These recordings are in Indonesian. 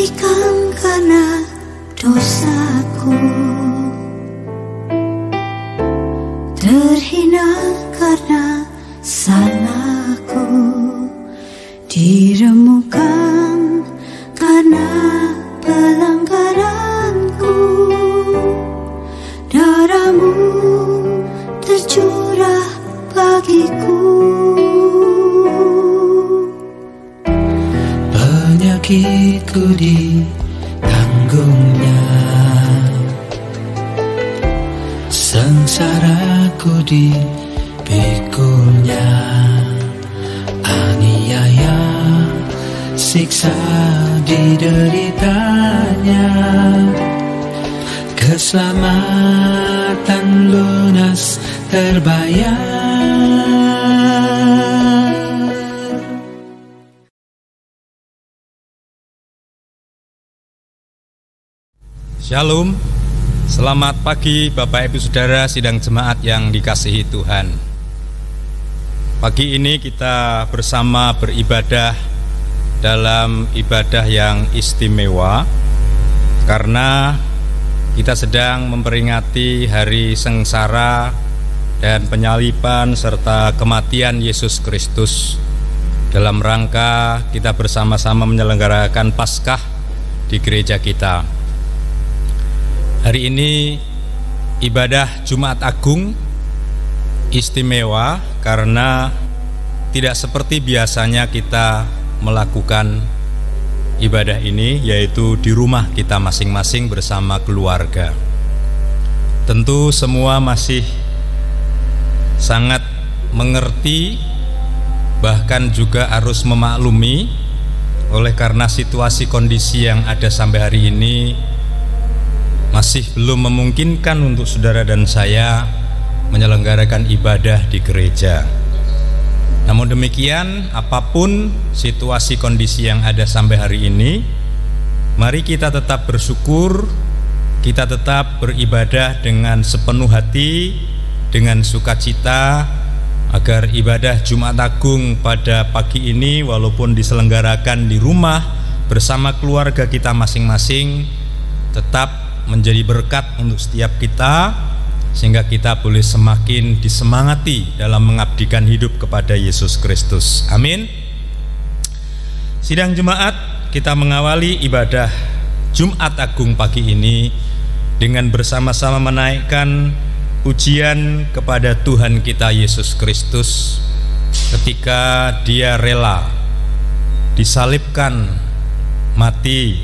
Ditikam karena dosaku, terhina karena salahku, diremukkan karena pelanggaranku. Darahmu tercurah bagiku. Penyakitku ditanggungnya, sengsaraku dipikulnya, aniaya siksa dideritanya, keselamatan lunas terbayar. Shalom, selamat pagi Bapak Ibu Saudara sidang jemaat yang dikasihi Tuhan. Pagi ini kita bersama beribadah dalam ibadah yang istimewa, karena kita sedang memperingati hari sengsara dan penyaliban serta kematian Yesus Kristus. Dalam rangka kita bersama-sama menyelenggarakan Paskah di gereja kita. Hari ini ibadah Jumat Agung istimewa karena tidak seperti biasanya kita melakukan ibadah ini, yaitu di rumah kita masing-masing bersama keluarga. Tentu semua masih sangat mengerti, bahkan juga harus memaklumi, oleh karena situasi kondisi yang ada sampai hari ini masih belum memungkinkan untuk saudara dan saya menyelenggarakan ibadah di gereja. Namun demikian, apapun situasi kondisi yang ada sampai hari ini, mari kita tetap bersyukur, kita tetap beribadah dengan sepenuh hati, dengan sukacita, agar ibadah Jumat Agung pada pagi ini walaupun diselenggarakan di rumah bersama keluarga kita masing-masing tetap menjadi berkat untuk setiap kita, sehingga kita boleh semakin disemangati dalam mengabdikan hidup kepada Yesus Kristus. Amin. Sidang jemaat, kita mengawali ibadah Jumat Agung pagi ini dengan bersama-sama menaikkan pujian kepada Tuhan kita Yesus Kristus ketika Dia rela disalibkan, mati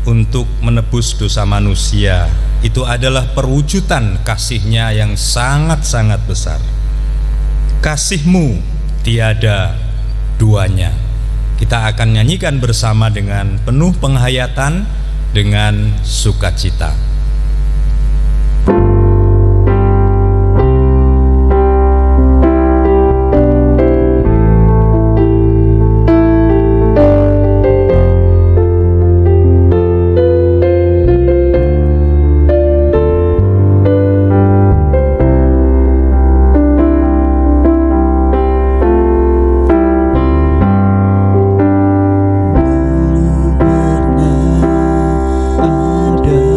untuk menebus dosa manusia. Itu adalah perwujudan kasih-Nya yang sangat-sangat besar. Kasih-Mu tiada duanya. Kita akan nyanyikan bersama dengan penuh penghayatan, dengan sukacita. Ada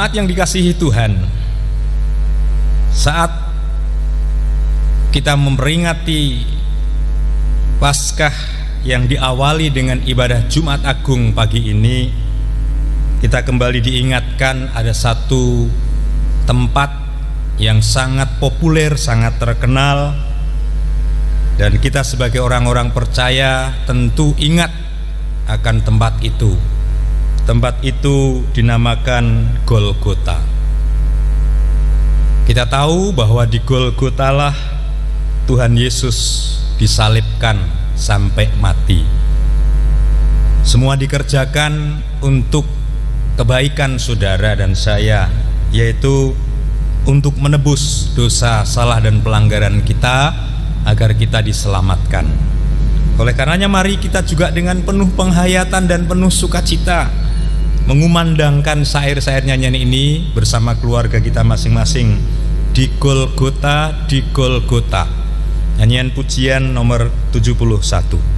Jemaat yang dikasihi Tuhan, saat kita memperingati Paskah yang diawali dengan ibadah Jumat Agung pagi ini, kita kembali diingatkan ada satu tempat yang sangat populer, sangat terkenal, dan kita sebagai orang-orang percaya tentu ingat akan tempat itu. Tempat itu dinamakan Golgota. Kita tahu bahwa di Golgota lah Tuhan Yesus disalibkan sampai mati. Semua dikerjakan untuk kebaikan saudara dan saya, yaitu untuk menebus dosa, salah dan pelanggaran kita agar kita diselamatkan. Oleh karenanya mari kita juga dengan penuh penghayatan dan penuh sukacita mengumandangkan syair-syair nyanyian ini bersama keluarga kita masing-masing. Di Golgota, di Golgota. Nyanyian pujian nomor 71.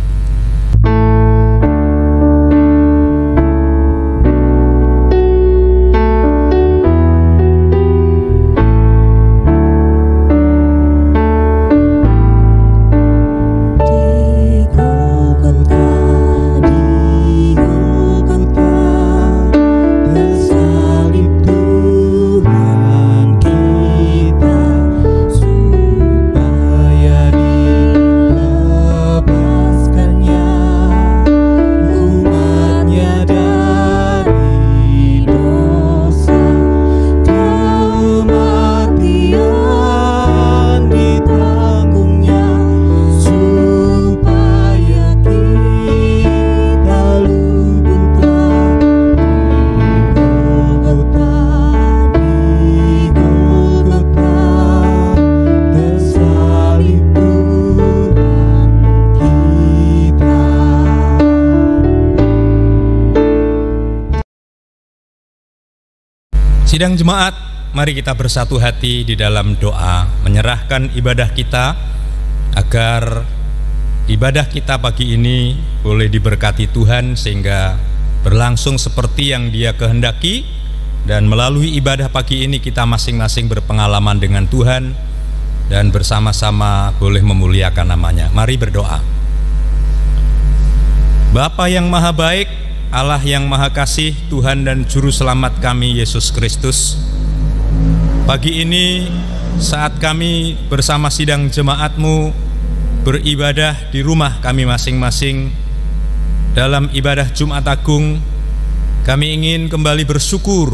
Sidang jemaat, mari kita bersatu hati di dalam doa, menyerahkan ibadah kita agar ibadah kita pagi ini boleh diberkati Tuhan sehingga berlangsung seperti yang Dia kehendaki, dan melalui ibadah pagi ini kita masing-masing berpengalaman dengan Tuhan dan bersama-sama boleh memuliakan namanya. Mari berdoa. Bapa yang maha baik, Allah yang maha kasih, Tuhan dan Juru Selamat kami Yesus Kristus, pagi ini saat kami bersama sidang jemaat-Mu beribadah di rumah kami masing-masing dalam ibadah Jumat Agung, kami ingin kembali bersyukur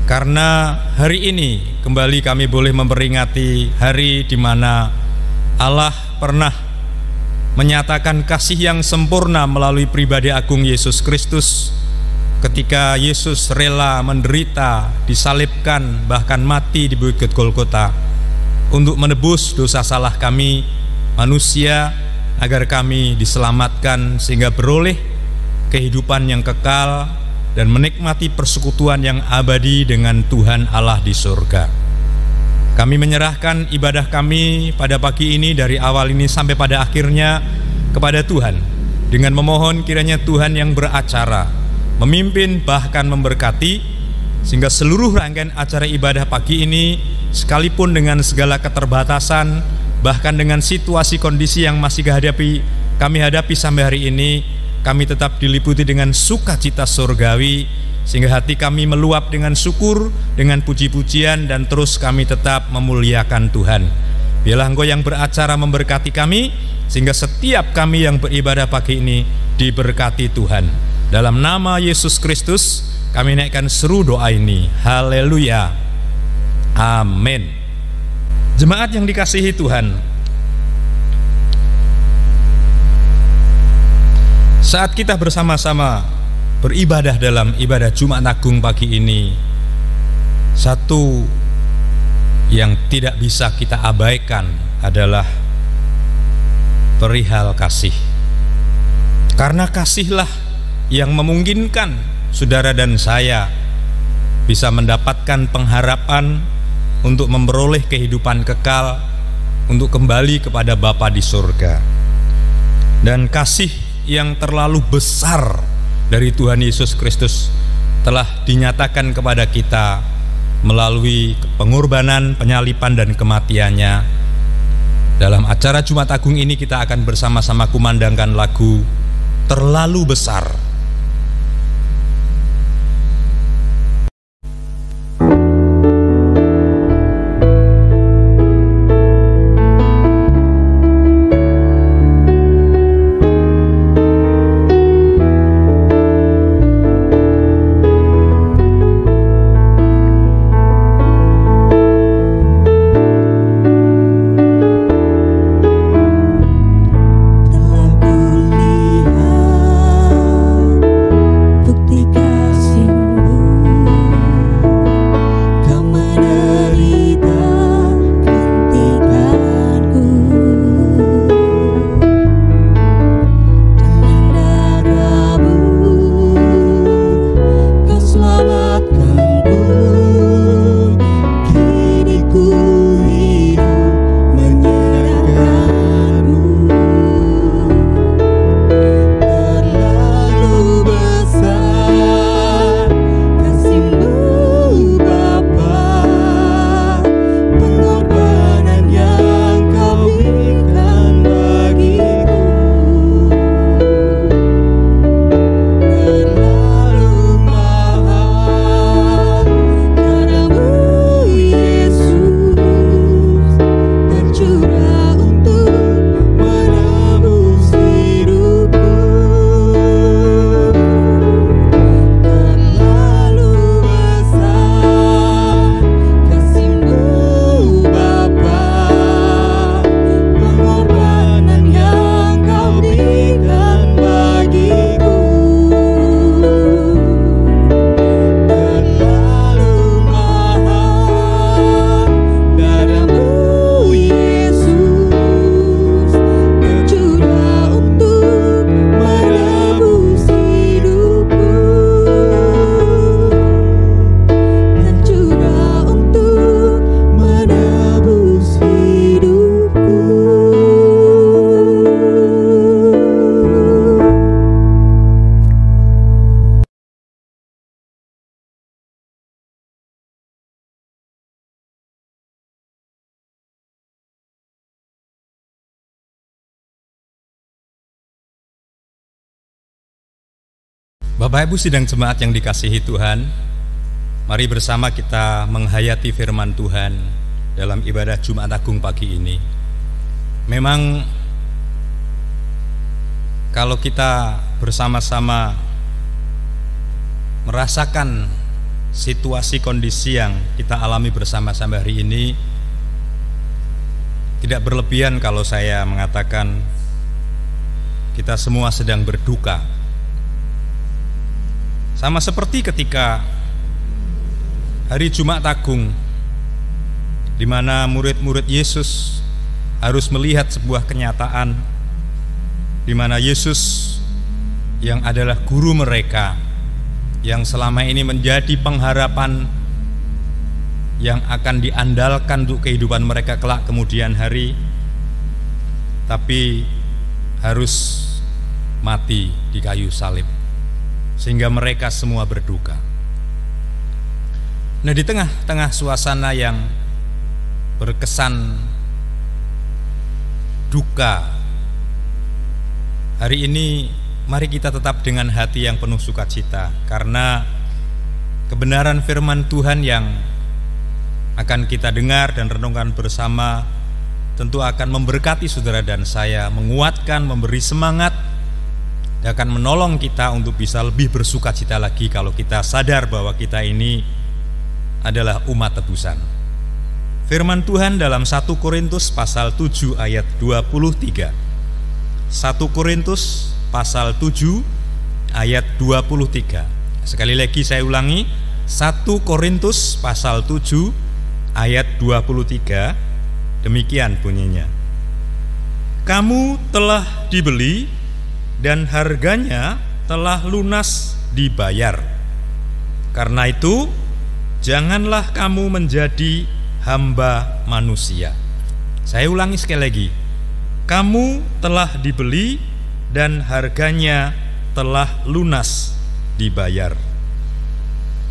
karena hari ini kembali kami boleh memperingati hari di mana Allah pernah menyatakan kasih yang sempurna melalui pribadi agung Yesus Kristus ketika Yesus rela menderita, disalibkan, bahkan mati di bukit Golgota untuk menebus dosa salah kami manusia agar kami diselamatkan sehingga beroleh kehidupan yang kekal dan menikmati persekutuan yang abadi dengan Tuhan Allah di surga. Kami menyerahkan ibadah kami pada pagi ini dari awal ini sampai pada akhirnya kepada Tuhan, dengan memohon kiranya Tuhan yang beracara, memimpin bahkan memberkati, sehingga seluruh rangkaian acara ibadah pagi ini sekalipun dengan segala keterbatasan, bahkan dengan situasi kondisi yang masih kami hadapi sampai hari ini, kami tetap diliputi dengan sukacita surgawi, sehingga hati kami meluap dengan syukur, dengan puji-pujian, dan terus kami tetap memuliakan Tuhan. Biarlah Engkau yang beracara memberkati kami, sehingga setiap kami yang beribadah pagi ini diberkati Tuhan. Dalam nama Yesus Kristus kami naikkan seru doa ini. Haleluya. Amin. Jemaat yang dikasihi Tuhan, saat kita bersama-sama beribadah dalam ibadah Jumat Agung pagi ini, satu yang tidak bisa kita abaikan adalah perihal kasih. Karena kasihlah yang memungkinkan saudara dan saya bisa mendapatkan pengharapan untuk memperoleh kehidupan kekal, untuk kembali kepada Bapa di surga. Dan kasih yang terlalu besar dari Tuhan Yesus Kristus telah dinyatakan kepada kita melalui pengorbanan, penyaliban, dan kematiannya. Dalam acara Jumat Agung ini kita akan bersama-sama kumandangkan lagu Terlalu Besar. Bapak Ibu sidang jemaat yang dikasihi Tuhan, mari bersama kita menghayati firman Tuhan dalam ibadah Jumat Agung pagi ini. Memang kalau kita bersama-sama merasakan situasi kondisi yang kita alami bersama-sama hari ini, tidak berlebihan kalau saya mengatakan kita semua sedang berduka. Sama seperti ketika hari Jumat Agung, di mana murid-murid Yesus harus melihat sebuah kenyataan, di mana Yesus yang adalah guru mereka, yang selama ini menjadi pengharapan yang akan diandalkan untuk kehidupan mereka kelak kemudian hari, tapi harus mati di kayu salib, sehingga mereka semua berduka. Nah, di tengah-tengah suasana yang berkesan duka hari ini, mari kita tetap dengan hati yang penuh sukacita, karena kebenaran firman Tuhan yang akan kita dengar dan renungkan bersama tentu akan memberkati saudara dan saya, menguatkan, memberi semangat, dan akan menolong kita untuk bisa lebih bersukacita lagi kalau kita sadar bahwa kita ini adalah umat tebusan. Firman Tuhan dalam 1 Korintus pasal 7 ayat 23. 1 Korintus pasal 7 ayat 23. Sekali lagi saya ulangi, 1 Korintus pasal 7 ayat 23. Demikian bunyinya. Kamu telah dibeli dan harganya telah lunas dibayar. Karena itu, janganlah kamu menjadi hamba manusia. Saya ulangi sekali lagi. Kamu telah dibeli dan harganya telah lunas dibayar.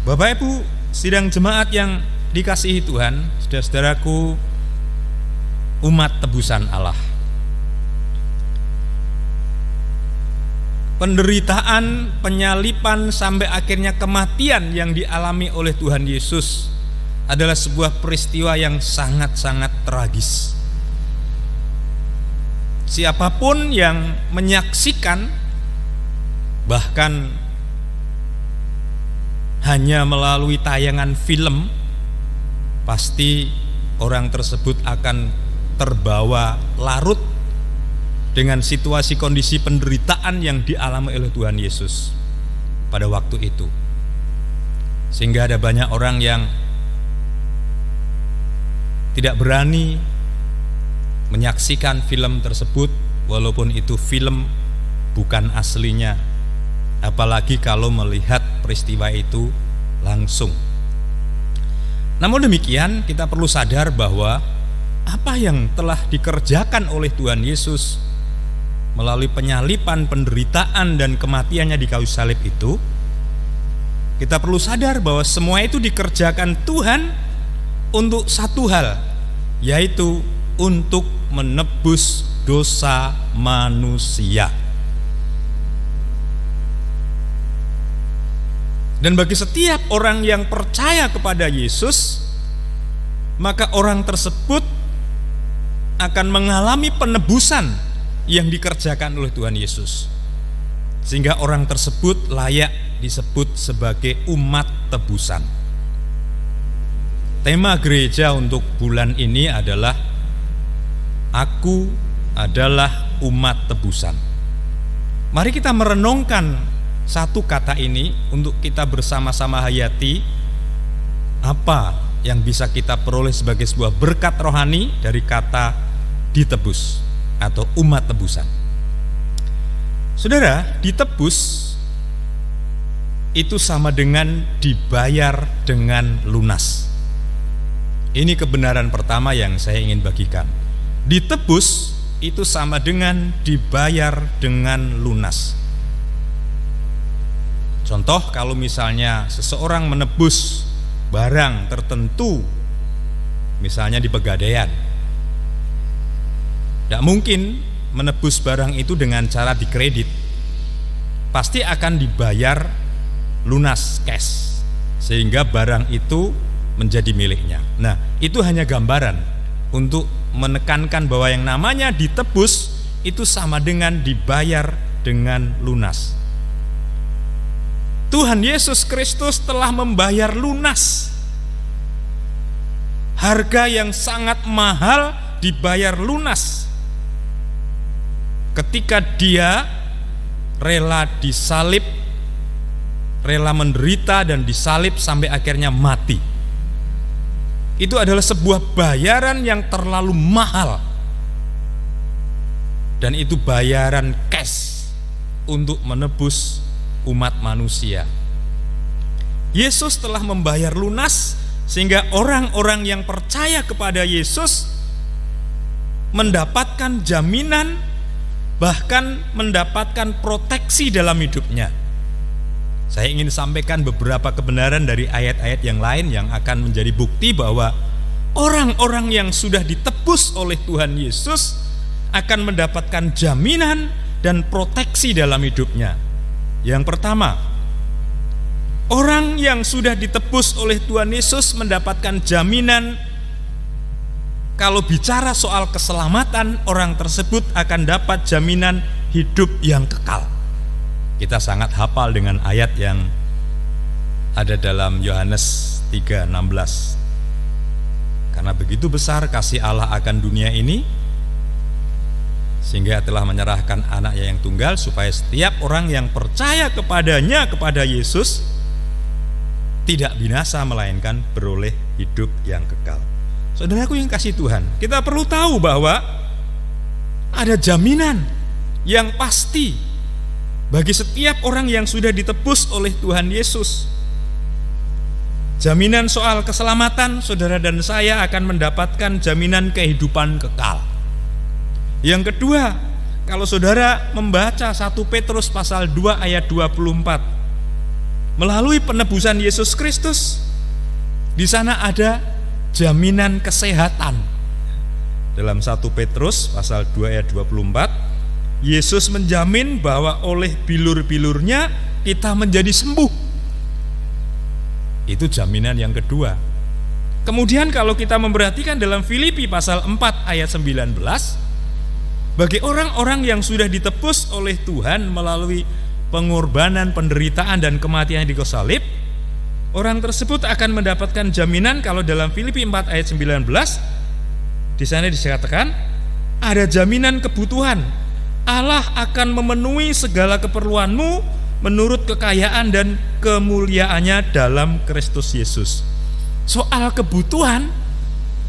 Bapak Ibu sidang jemaat yang dikasihi Tuhan, saudara-saudaraku, umat tebusan Allah. Penderitaan, penyalipan sampai akhirnya kematian yang dialami oleh Tuhan Yesus adalah sebuah peristiwa yang sangat-sangat tragis. Siapapun yang menyaksikan, bahkan hanya melalui tayangan film, pasti orang tersebut akan terbawa larut dengan situasi kondisi penderitaan yang dialami oleh Tuhan Yesus pada waktu itu. Sehingga ada banyak orang yang tidak berani menyaksikan film tersebut, walaupun itu film bukan aslinya, apalagi kalau melihat peristiwa itu langsung. Namun demikian, kita perlu sadar bahwa apa yang telah dikerjakan oleh Tuhan Yesus melalui penyalipan, penderitaan, dan kematiannya di kayu salib itu, kita perlu sadar bahwa semua itu dikerjakan Tuhan untuk satu hal, yaitu untuk menebus dosa manusia. Dan bagi setiap orang yang percaya kepada Yesus, maka orang tersebut akan mengalami penebusan yang dikerjakan oleh Tuhan Yesus, sehingga orang tersebut layak disebut sebagai umat tebusan. Tema gereja untuk bulan ini adalah Aku adalah umat tebusan. Mari kita merenungkan satu kata ini untuk kita bersama-sama hayati apa yang bisa kita peroleh sebagai sebuah berkat rohani dari kata ditebus atau umat tebusan. Saudara, ditebus itu sama dengan dibayar dengan lunas. Ini kebenaran pertama yang saya ingin bagikan. Ditebus itu sama dengan dibayar dengan lunas. Contoh, kalau misalnya seseorang menebus barang tertentu, misalnya di Pegadaian, tidak mungkin menebus barang itu dengan cara dikredit. Pasti akan dibayar lunas, cash, sehingga barang itu menjadi miliknya. Nah, itu hanya gambaran untuk menekankan bahwa yang namanya ditebus itu sama dengan dibayar dengan lunas. Tuhan Yesus Kristus telah membayar lunas. Harga yang sangat mahal dibayar lunas ketika Dia rela disalib, rela menderita dan disalib sampai akhirnya mati. Itu adalah sebuah bayaran yang terlalu mahal, dan itu bayaran cash untuk menebus umat manusia. Yesus telah membayar lunas sehingga orang-orang yang percaya kepada Yesus mendapatkan jaminan, bahkan mendapatkan proteksi dalam hidupnya. Saya ingin sampaikan beberapa kebenaran dari ayat-ayat yang lain yang akan menjadi bukti bahwa orang-orang yang sudah ditebus oleh Tuhan Yesus akan mendapatkan jaminan dan proteksi dalam hidupnya. Yang pertama, orang yang sudah ditebus oleh Tuhan Yesus mendapatkan jaminan. Kalau bicara soal keselamatan, orang tersebut akan dapat jaminan hidup yang kekal. Kita sangat hafal dengan ayat yang ada dalam Yohanes 3:16. Karena begitu besar kasih Allah akan dunia ini, sehingga telah menyerahkan anaknya yang tunggal, supaya setiap orang yang percaya kepadanya, kepada Yesus, tidak binasa melainkan beroleh hidup yang kekal. Saudaraku yang kasih Tuhan, kita perlu tahu bahwa ada jaminan yang pasti bagi setiap orang yang sudah ditebus oleh Tuhan Yesus. Jaminan soal keselamatan, saudara dan saya akan mendapatkan jaminan kehidupan kekal. Yang kedua, kalau saudara membaca 1 Petrus pasal 2 ayat 24, melalui penebusan Yesus Kristus, di sana ada jaminan kesehatan. Dalam 1 Petrus pasal 2 ayat 24, Yesus menjamin bahwa oleh bilur-bilurnya kita menjadi sembuh. Itu jaminan yang kedua. Kemudian kalau kita memperhatikan dalam Filipi pasal 4 ayat 19, bagi orang-orang yang sudah ditebus oleh Tuhan melalui pengorbanan, penderitaan, dan kematian di kayu salib, orang tersebut akan mendapatkan jaminan. Kalau dalam Filipi 4 ayat 19, di sana dikatakan ada jaminan kebutuhan. Allah akan memenuhi segala keperluanmu menurut kekayaan dan kemuliaannya dalam Kristus Yesus. Soal kebutuhan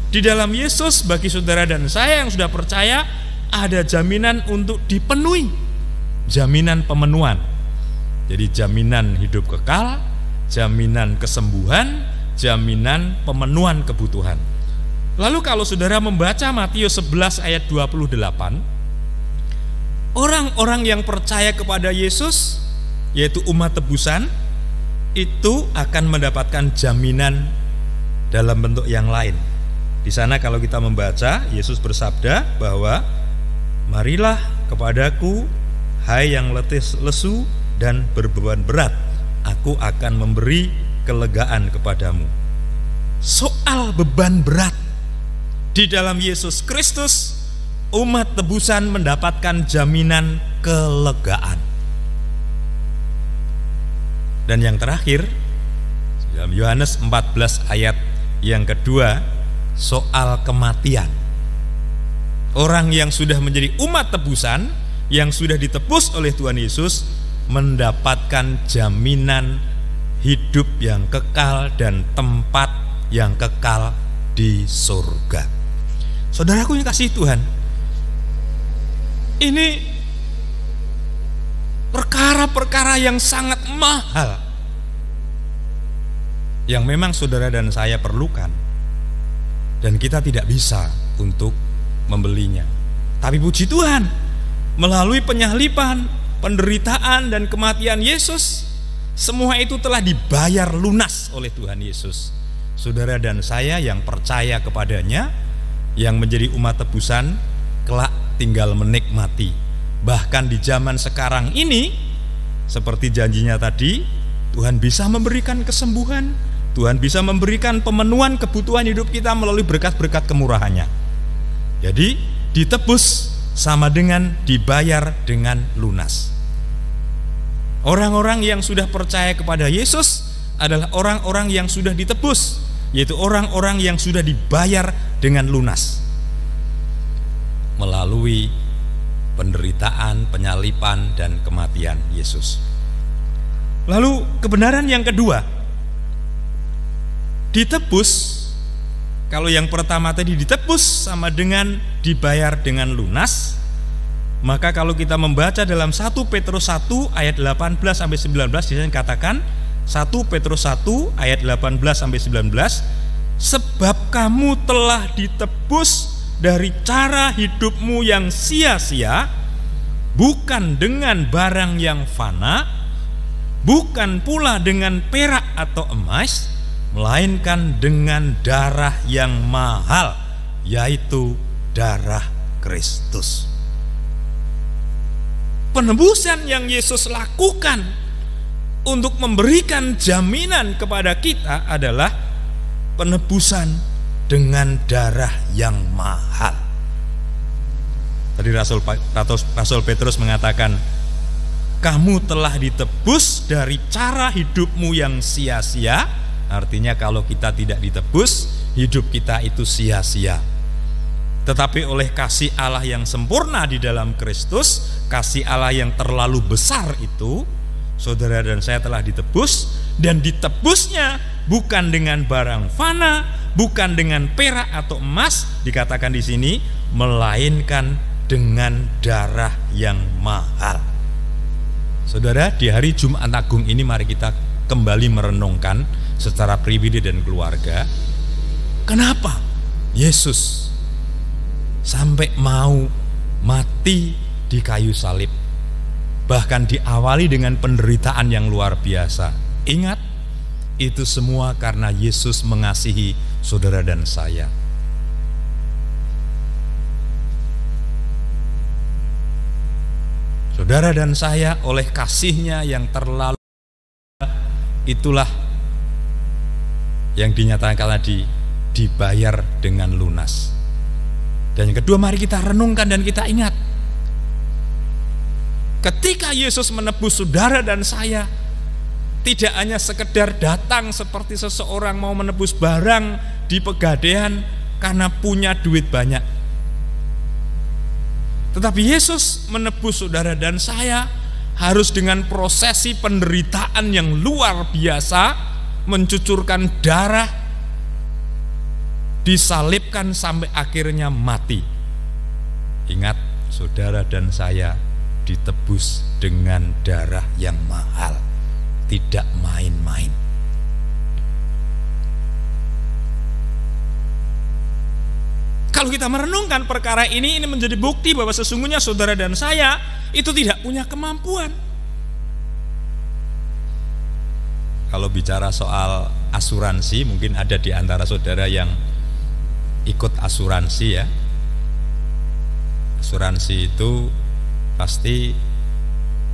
di dalam Yesus bagi saudara dan saya yang sudah percaya, ada jaminan untuk dipenuhi, jaminan pemenuhan. Jadi jaminan hidup kekal, jaminan kesembuhan, jaminan pemenuhan kebutuhan. Lalu kalau saudara membaca Matius 11 ayat 28, orang-orang yang percaya kepada Yesus, yaitu umat tebusan, itu akan mendapatkan jaminan dalam bentuk yang lain. Di sana kalau kita membaca, Yesus bersabda bahwa marilah kepadaku, hai yang letih lesu dan berbeban berat, aku akan memberi kelegaan kepadamu. Soal beban berat, di dalam Yesus Kristus, umat tebusan mendapatkan jaminan kelegaan. Dan yang terakhir, dalam Yohanes 14 ayat yang kedua, soal kematian. Orang yang sudah menjadi umat tebusan, yang sudah ditebus oleh Tuhan Yesus, mendapatkan jaminan hidup yang kekal dan tempat yang kekal di surga. Saudaraku yang kasih Tuhan, ini perkara-perkara yang sangat mahal yang memang saudara dan saya perlukan, dan kita tidak bisa untuk membelinya. Tapi puji Tuhan, melalui penyaliban, penderitaan, dan kematian Yesus, semua itu telah dibayar lunas oleh Tuhan Yesus. Saudara dan saya yang percaya kepadanya, yang menjadi umat tebusan, kelak tinggal menikmati. Bahkan di zaman sekarang ini, seperti janjinya tadi, Tuhan bisa memberikan kesembuhan, Tuhan bisa memberikan pemenuhan kebutuhan hidup kita melalui berkat-berkat kemurahannya. Jadi ditebus sama dengan dibayar dengan lunas. Orang-orang yang sudah percaya kepada Yesus adalah orang-orang yang sudah ditebus, yaitu orang-orang yang sudah dibayar dengan lunas melalui penderitaan, penyaliban, dan kematian Yesus. Lalu kebenaran yang kedua, ditebus. Kalau yang pertama tadi ditebus sama dengan dibayar dengan lunas, maka kalau kita membaca dalam 1 Petrus 1 ayat 18 sampai 19, di sana dikatakan 1 Petrus 1 ayat 18 sampai 19, sebab kamu telah ditebus dari cara hidupmu yang sia-sia, bukan dengan barang yang fana, bukan pula dengan perak atau emas, melainkan dengan darah yang mahal, yaitu darah Kristus. Penebusan yang Yesus lakukan untuk memberikan jaminan kepada kita adalah penebusan dengan darah yang mahal. Tadi Rasul Petrus mengatakan, kamu telah ditebus dari cara hidupmu yang sia-sia. Artinya kalau kita tidak ditebus, hidup kita itu sia-sia. Tetapi oleh kasih Allah yang sempurna di dalam Kristus, kasih Allah yang terlalu besar itu, saudara dan saya telah ditebus, dan ditebusnya bukan dengan barang fana, bukan dengan perak atau emas, dikatakan di sini, melainkan dengan darah yang mahal. Saudara, di hari Jumat Agung ini mari kita kembali merenungkan secara pribadi dan keluarga, kenapa Yesus sampai mau mati di kayu salib, bahkan diawali dengan penderitaan yang luar biasa. Ingat, itu semua karena Yesus mengasihi saudara dan saya. Saudara dan saya oleh kasih-Nya yang terlalu, itulah yang dinyatakan tadi, dibayar dengan lunas. Dan yang kedua, mari kita renungkan dan kita ingat, ketika Yesus menebus saudara dan saya, tidak hanya sekedar datang seperti seseorang mau menebus barang di Pegadaian karena punya duit banyak. Tetapi Yesus menebus saudara dan saya harus dengan prosesi penderitaan yang luar biasa, mencucurkan darah, disalibkan sampai akhirnya mati. Ingat, saudara dan saya ditebus dengan darah yang mahal, tidak main-main. Kalau kita merenungkan perkara ini menjadi bukti bahwa sesungguhnya saudara dan saya itu tidak punya kemampuan. Kalau bicara soal asuransi, mungkin ada di antara saudara yang ikut asuransi ya. Asuransi itu pasti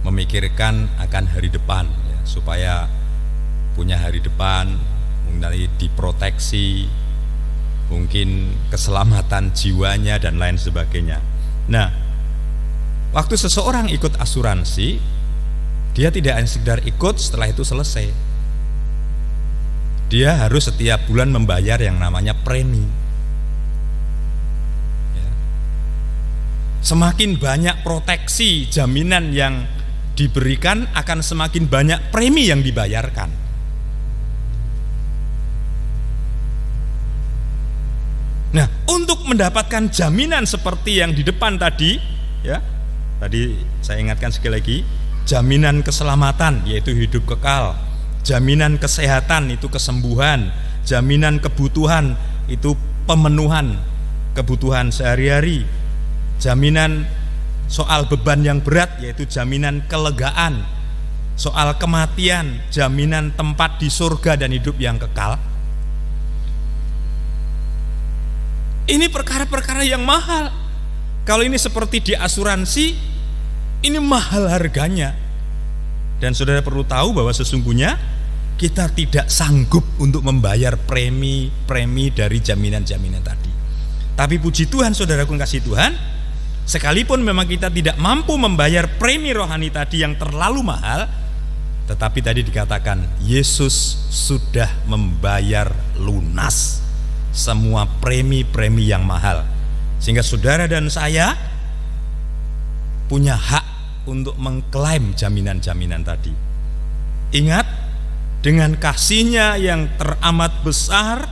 memikirkan akan hari depan ya, supaya punya hari depan, mungkin diproteksi, mungkin keselamatan jiwanya dan lain sebagainya. Nah, waktu seseorang ikut asuransi, dia tidak hanya sekedar ikut setelah itu selesai. Dia harus setiap bulan membayar yang namanya premi. Ya. Semakin banyak proteksi jaminan yang diberikan, akan semakin banyak premi yang dibayarkan. Nah, untuk mendapatkan jaminan seperti yang di depan tadi, ya, tadi saya ingatkan sekali lagi, jaminan keselamatan yaitu hidup kekal, jaminan kesehatan itu kesembuhan, jaminan kebutuhan itu pemenuhan kebutuhan sehari-hari, jaminan soal beban yang berat yaitu jaminan kelegaan, soal kematian, jaminan tempat di surga dan hidup yang kekal. Ini perkara-perkara yang mahal. Kalau ini seperti di asuransi, ini mahal harganya. Dan saudara perlu tahu bahwa sesungguhnya kita tidak sanggup untuk membayar premi dari jaminan-jaminan tadi. Tapi puji Tuhan, saudaraku kasih Tuhan, sekalipun memang kita tidak mampu membayar premi rohani tadi yang terlalu mahal, tetapi tadi dikatakan Yesus sudah membayar lunas semua premi-premi yang mahal, sehingga saudara dan saya punya hak untuk mengklaim jaminan-jaminan tadi. Ingat, dengan kasih-Nya yang teramat besar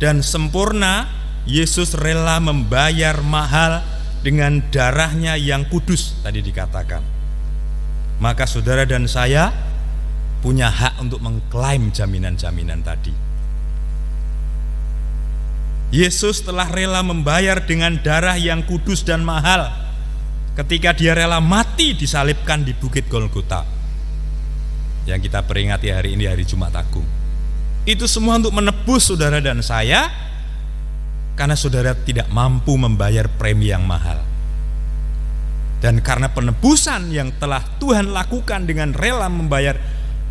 dan sempurna, Yesus rela membayar mahal dengan darah-Nya yang kudus tadi dikatakan. Maka saudara dan saya punya hak untuk mengklaim jaminan-jaminan tadi. Yesus telah rela membayar dengan darah yang kudus dan mahal ketika Dia rela mati disalibkan di Bukit Golgota yang kita peringati hari ini, hari Jumat Agung. Itu semua untuk menebus saudara dan saya, karena saudara tidak mampu membayar premi yang mahal. Dan karena penebusan yang telah Tuhan lakukan dengan rela membayar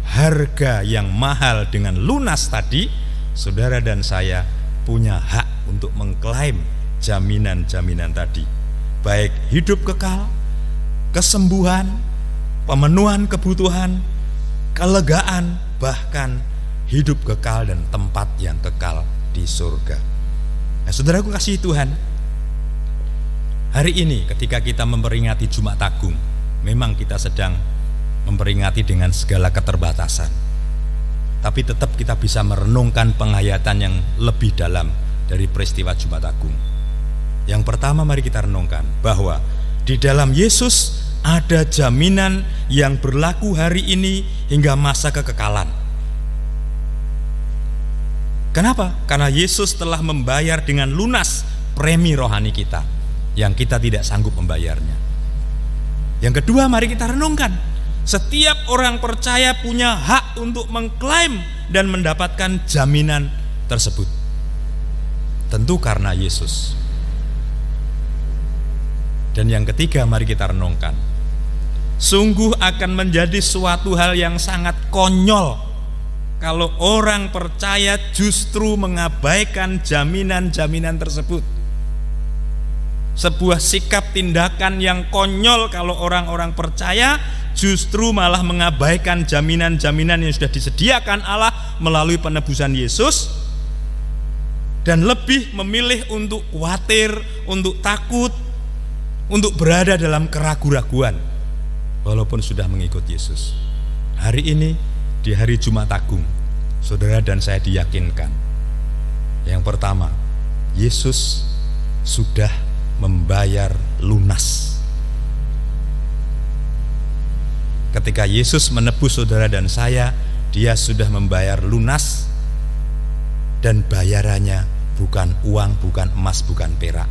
harga yang mahal dengan lunas tadi, saudara dan saya punya hak untuk mengklaim jaminan-jaminan tadi, baik hidup kekal, kesembuhan, pemenuhan kebutuhan, kelegaan, bahkan hidup kekal dan tempat yang kekal di surga. Nah, saudaraku kasih Tuhan, hari ini ketika kita memperingati Jumat Agung, memang kita sedang memperingati dengan segala keterbatasan, tapi tetap kita bisa merenungkan penghayatan yang lebih dalam dari peristiwa Jumat Agung. Yang pertama, mari kita renungkan bahwa di dalam Yesus ada jaminan yang berlaku hari ini hingga masa kekekalan. Kenapa? Karena Yesus telah membayar dengan lunas premi rohani kita yang kita tidak sanggup membayarnya. Yang kedua, mari kita renungkan, Setiap orang percaya punya hak untuk mengklaim dan mendapatkan jaminan tersebut. Tentu karena Yesus. Dan yang ketiga, mari kita renungkan. Sungguh akan menjadi suatu hal yang sangat konyol kalau orang percaya justru mengabaikan jaminan-jaminan tersebut. Sebuah sikap tindakan yang konyol kalau orang-orang percaya justru malah mengabaikan jaminan-jaminan yang sudah disediakan Allah melalui penebusan Yesus, dan lebih memilih untuk khawatir, untuk takut, untuk berada dalam keraguan-raguan walaupun sudah mengikut Yesus. Hari ini, di hari Jumat Agung, saudara dan saya diyakinkan, yang pertama, Yesus sudah membayar lunas. Ketika Yesus menebus saudara dan saya, Dia sudah membayar lunas, dan bayarannya bukan uang, bukan emas, bukan perak,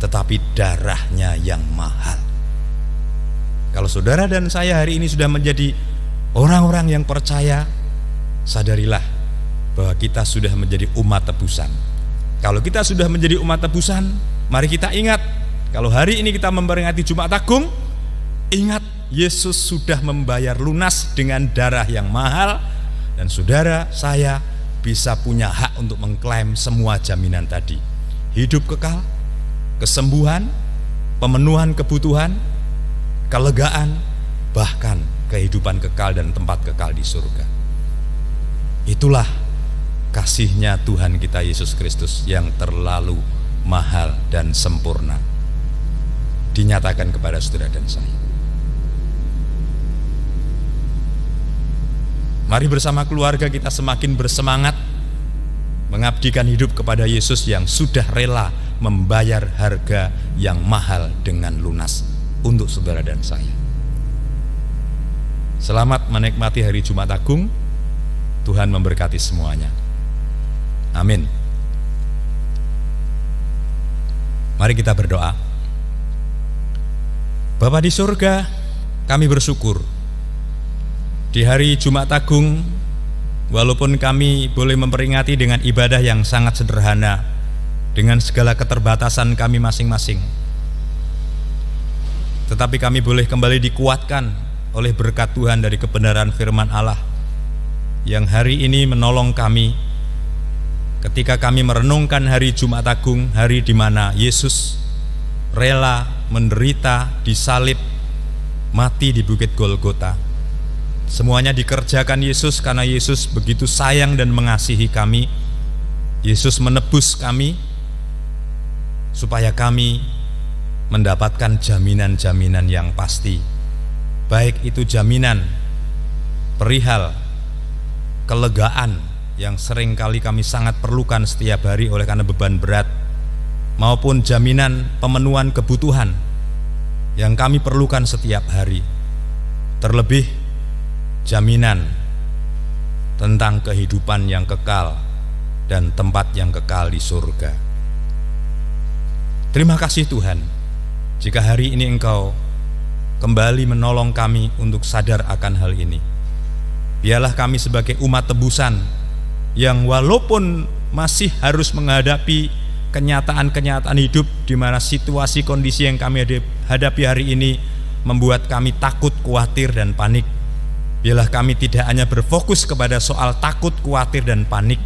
tetapi darahnya yang mahal. Kalau saudara dan saya hari ini sudah menjadi orang-orang yang percaya, sadarilah bahwa kita sudah menjadi umat tebusan. Kalau kita sudah menjadi umat tebusan, mari kita ingat, kalau hari ini kita memperingati Jumat Agung, ingat Yesus sudah membayar lunas dengan darah yang mahal, dan saudara saya bisa punya hak untuk mengklaim semua jaminan tadi. Hidup kekal, kesembuhan, pemenuhan kebutuhan, kelegaan, bahkan kehidupan kekal dan tempat kekal di surga. Itulah kasih-Nya Tuhan kita Yesus Kristus yang terlalu mahal dan sempurna dinyatakan kepada saudara dan saya. Mari bersama keluarga kita semakin bersemangat mengabdikan hidup kepada Yesus yang sudah rela membayar harga yang mahal dengan lunas untuk saudara dan saya. Selamat menikmati hari Jumat Agung. Tuhan memberkati semuanya. Amin. Mari kita berdoa. Bapa di surga, kami bersyukur di hari Jumat Agung, walaupun kami boleh memperingati dengan ibadah yang sangat sederhana, dengan segala keterbatasan kami masing-masing, tetapi kami boleh kembali dikuatkan oleh berkat Tuhan dari kebenaran firman Allah yang hari ini menolong kami ketika kami merenungkan hari Jumat Agung, hari di mana Yesus rela menderita, disalib, mati di Bukit Golgota. Semuanya dikerjakan Yesus karena Yesus begitu sayang dan mengasihi kami. Yesus menebus kami supaya kami mendapatkan jaminan-jaminan yang pasti, baik itu jaminan perihal kelegaan yang seringkali kami sangat perlukan setiap hari oleh karena beban berat, maupun jaminan pemenuhan kebutuhan yang kami perlukan setiap hari, terlebih jaminan tentang kehidupan yang kekal dan tempat yang kekal di surga. Terima kasih Tuhan, jika hari ini Engkau kembali menolong kami untuk sadar akan hal ini. Biarlah kami sebagai umat tebusan yang walaupun masih harus menghadapi kenyataan-kenyataan hidup di mana situasi kondisi yang kami hadapi hari ini membuat kami takut, khawatir, dan panik. Biarlah kami tidak hanya berfokus kepada soal takut, khawatir, dan panik,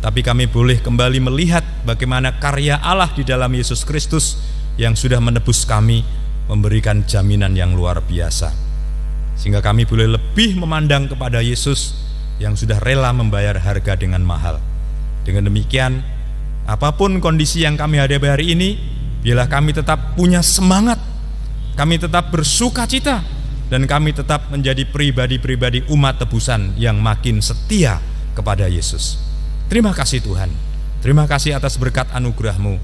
tapi kami boleh kembali melihat bagaimana karya Allah di dalam Yesus Kristus yang sudah menebus kami, memberikan jaminan yang luar biasa, sehingga kami boleh lebih memandang kepada Yesus yang sudah rela membayar harga dengan mahal. Dengan demikian, apapun kondisi yang kami hadapi hari ini, biarlah kami tetap punya semangat, kami tetap bersuka cita, dan kami tetap menjadi pribadi-pribadi umat tebusan yang makin setia kepada Yesus. Terima kasih Tuhan, terima kasih atas berkat anugerah-Mu.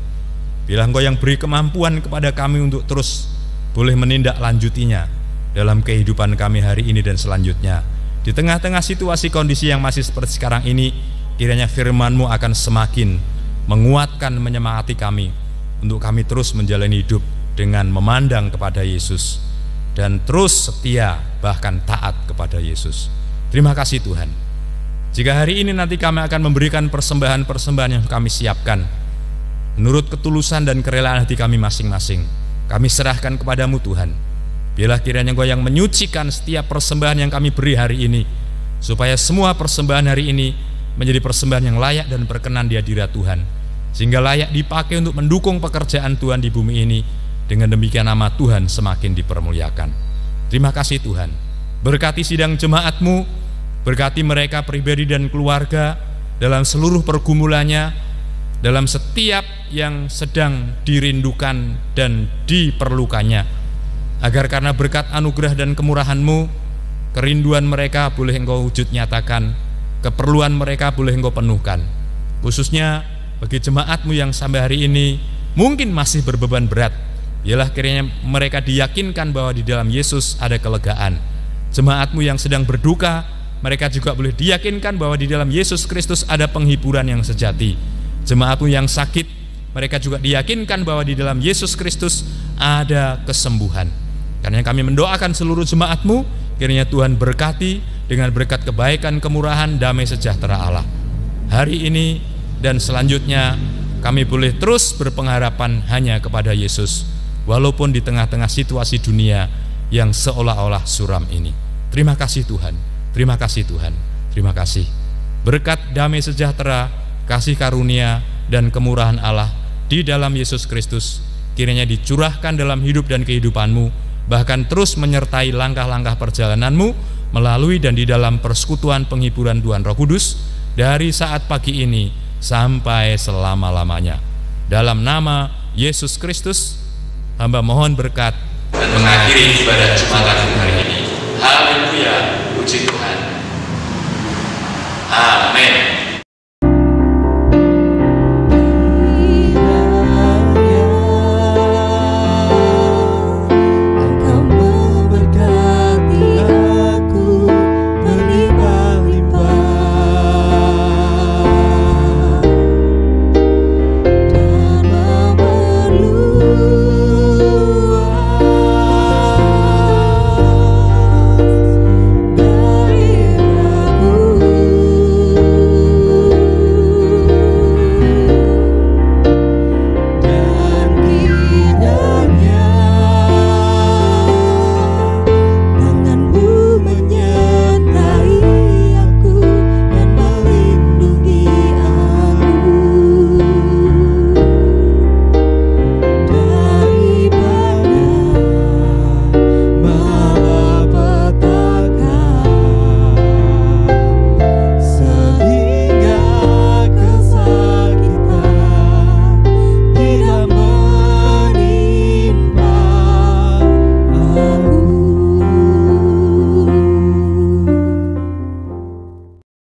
Bila Engkau yang beri kemampuan kepada kami untuk terus boleh menindaklanjutinya dalam kehidupan kami hari ini dan selanjutnya. Di tengah-tengah situasi kondisi yang masih seperti sekarang ini, kiranya firman-Mu akan semakin menguatkan, menyemangati kami untuk kami terus menjalani hidup dengan memandang kepada Yesus, dan terus setia bahkan taat kepada Yesus. Terima kasih Tuhan. Jika hari ini nanti kami akan memberikan persembahan-persembahan yang kami siapkan menurut ketulusan dan kerelaan hati kami masing-masing, kami serahkan kepadamu Tuhan. Biarlah kiranya Engkau yang menyucikan setiap persembahan yang kami beri hari ini, supaya semua persembahan hari ini menjadi persembahan yang layak dan berkenan di hadirat Tuhan, sehingga layak dipakai untuk mendukung pekerjaan Tuhan di bumi ini. Dengan demikian nama Tuhan semakin dipermuliakan. Terima kasih Tuhan. Berkati sidang jemaat-Mu, berkati mereka pribadi dan keluarga dalam seluruh pergumulannya, dalam setiap yang sedang dirindukan dan diperlukannya, agar karena berkat anugerah dan kemurahan-Mu, kerinduan mereka boleh Engkau wujud nyatakan, keperluan mereka boleh Engkau penuhkan. Khususnya bagi jemaat-Mu yang sampai hari ini mungkin masih berbeban berat, biarlah kiranya mereka diyakinkan bahwa di dalam Yesus ada kelegaan. Jemaat-Mu yang sedang berduka, mereka juga boleh diyakinkan bahwa di dalam Yesus Kristus ada penghiburan yang sejati. Jemaat-Mu yang sakit, mereka juga diyakinkan bahwa di dalam Yesus Kristus ada kesembuhan. Karena kami mendoakan seluruh jemaat-Mu, kiranya Tuhan berkati dengan berkat kebaikan, kemurahan, damai sejahtera Allah. Hari ini dan selanjutnya kami boleh terus berpengharapan hanya kepada Yesus, walaupun di tengah-tengah situasi dunia yang seolah-olah suram ini. Terima kasih Tuhan, terima kasih Tuhan, terima kasih. Berkat damai sejahtera, kasih karunia dan kemurahan Allah di dalam Yesus Kristus kiranya dicurahkan dalam hidup dan kehidupan-Mu, bahkan terus menyertai langkah-langkah perjalanan-Mu melalui dan di dalam persekutuan penghiburan Tuhan Roh Kudus dari saat pagi ini sampai selama-lamanya. Dalam nama Yesus Kristus hamba mohon berkat dan mengakhiri ibadah Jumat Agung hari ini. Haleluya, puji Tuhan. Amin.